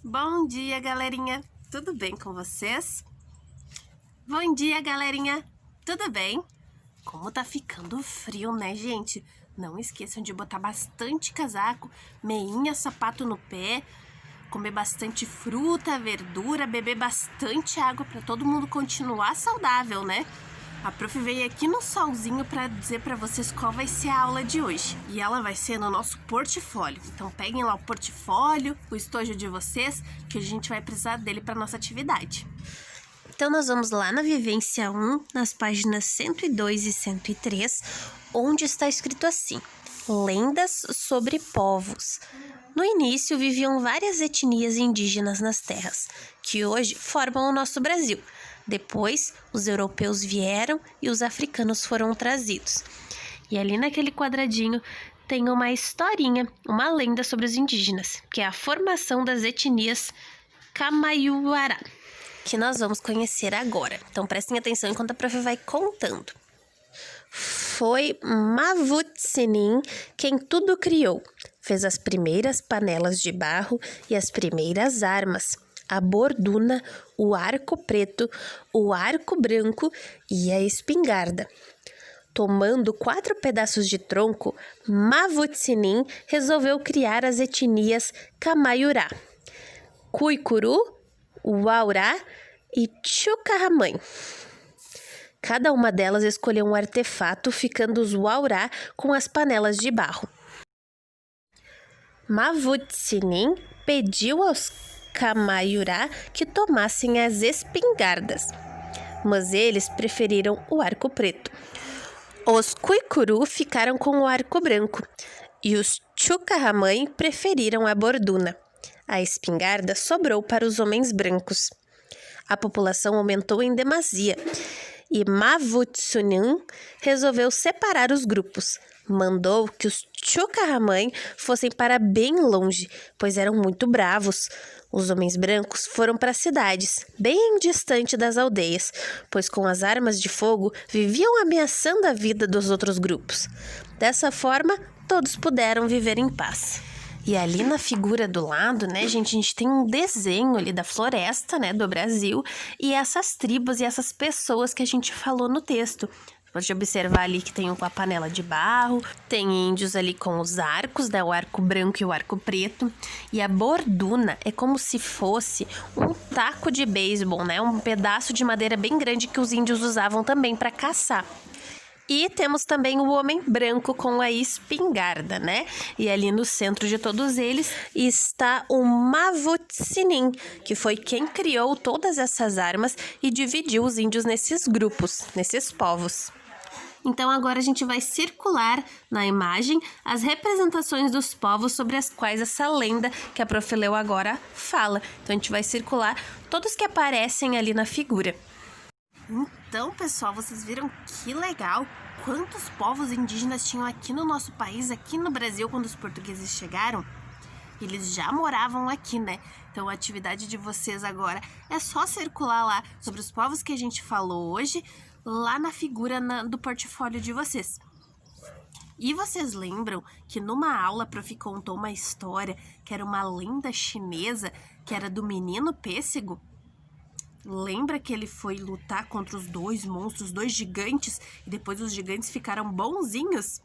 Bom dia, galerinha! Tudo bem com vocês? Bom dia, galerinha! Tudo bem? Como tá ficando frio, né, gente? Não esqueçam de botar bastante casaco, meinha, sapato no pé, comer bastante fruta, verdura, beber bastante água para todo mundo continuar saudável, né? A prof veio aqui no solzinho para dizer para vocês qual vai ser a aula de hoje. E ela vai ser no nosso portfólio. Então peguem lá o portfólio, o estojo de vocês, que a gente vai precisar dele para nossa atividade. Então nós vamos lá na vivência 1, nas páginas 102 e 103, onde está escrito assim: lendas sobre povos. No início viviam várias etnias indígenas nas terras, que hoje formam o nosso Brasil. Depois, os europeus vieram e os africanos foram trazidos. E ali naquele quadradinho tem uma historinha, uma lenda sobre os indígenas, que é a formação das etnias Camaiuara, que nós vamos conhecer agora. Então prestem atenção enquanto a prof vai contando. Foi Mavut-Sinim quem tudo criou. Fez as primeiras panelas de barro e as primeiras armas: a borduna, o arco preto, o arco branco e a espingarda. Tomando 4 pedaços de tronco, Mavut-Sinim resolveu criar as etnias Camaiurá, Cuicuru, Uaurá e Chucarramãe. Cada uma delas escolheu um artefato, ficando os Uaurá com as panelas de barro. Mavut-Sinim pediu aos Camaiurá que tomassem as espingardas, mas eles preferiram o arco preto. Os Cuicuru ficaram com o arco branco e os Chucarramãe preferiram a borduna. A espingarda sobrou para os homens brancos. A população aumentou em demasia e Mavut-Sinim resolveu separar os grupos. Mandou que os Chucarramãe fossem para bem longe, pois eram muito bravos. Os homens brancos foram para cidades, bem distante das aldeias, pois com as armas de fogo viviam ameaçando a vida dos outros grupos. Dessa forma, todos puderam viver em paz. E ali na figura do lado, né, gente, a gente tem um desenho ali da floresta, né, do Brasil, e essas tribos e essas pessoas que a gente falou no texto. Pode observar ali que tem a panela de barro, tem índios ali com os arcos, né, o arco branco e o arco preto. E a borduna é como se fosse um taco de beisebol, né, um pedaço de madeira bem grande que os índios usavam também para caçar. E temos também o homem branco com a espingarda, né? E ali no centro de todos eles está o Mavut-Sinim, que foi quem criou todas essas armas e dividiu os índios nesses grupos, nesses povos. Então agora a gente vai circular na imagem as representações dos povos sobre as quais essa lenda que a prof leu agora fala. Então a gente vai circular todos que aparecem ali na figura. Então, pessoal, vocês viram que legal quantos povos indígenas tinham aqui no nosso país, aqui no Brasil, quando os portugueses chegaram? Eles já moravam aqui, né? Então, a atividade de vocês agora é só circular lá sobre os povos que a gente falou hoje, lá na figura do portfólio de vocês. E vocês lembram que numa aula a prof contou uma história que era uma lenda chinesa, que era do menino pêssego? Lembra que ele foi lutar contra os 2 monstros, 2 gigantes, e depois os gigantes ficaram bonzinhos?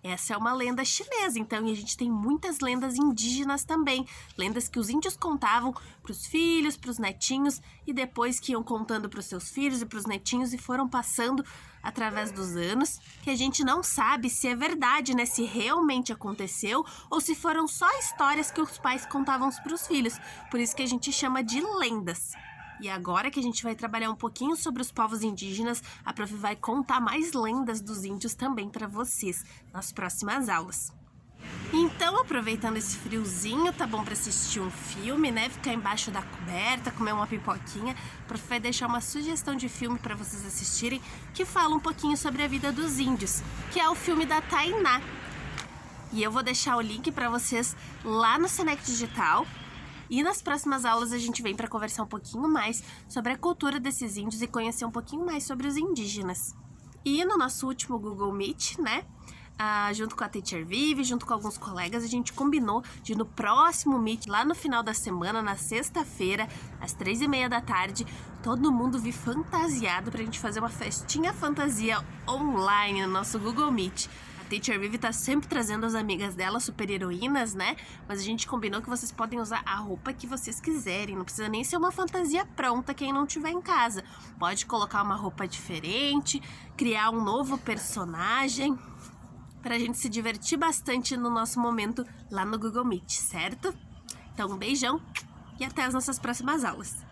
Essa é uma lenda chinesa, então, e a gente tem muitas lendas indígenas também. Lendas que os índios contavam para os filhos, para os netinhos, e depois que iam contando para os seus filhos e para os netinhos e foram passando através dos anos, que a gente não sabe se é verdade, né? Se realmente aconteceu ou se foram só histórias que os pais contavam para os filhos. Por isso que a gente chama de lendas. E agora que a gente vai trabalhar um pouquinho sobre os povos indígenas, a prof vai contar mais lendas dos índios também para vocês nas próximas aulas. Então, aproveitando esse friozinho, tá bom para assistir um filme, né? Ficar embaixo da coberta, comer uma pipoquinha. A prof vai deixar uma sugestão de filme para vocês assistirem que fala um pouquinho sobre a vida dos índios, que é o filme da Tainá. E eu vou deixar o link para vocês lá no Senec Digital. E nas próximas aulas a gente vem para conversar um pouquinho mais sobre a cultura desses índios e conhecer um pouquinho mais sobre os indígenas. E no nosso último Google Meet, né, junto com a Teacher Vivi, junto com alguns colegas, a gente combinou de no próximo Meet, lá no final da semana, na sexta-feira, às 3h30 da tarde, todo mundo vir fantasiado pra gente fazer uma festinha fantasia online no nosso Google Meet. A Teacher Vivi tá sempre trazendo as amigas dela, super heroínas, né? Mas a gente combinou que vocês podem usar a roupa que vocês quiserem. Não precisa nem ser uma fantasia pronta quem não tiver em casa. Pode colocar uma roupa diferente, criar um novo personagem, pra gente se divertir bastante no nosso momento lá no Google Meet, certo? Então, um beijão e até as nossas próximas aulas.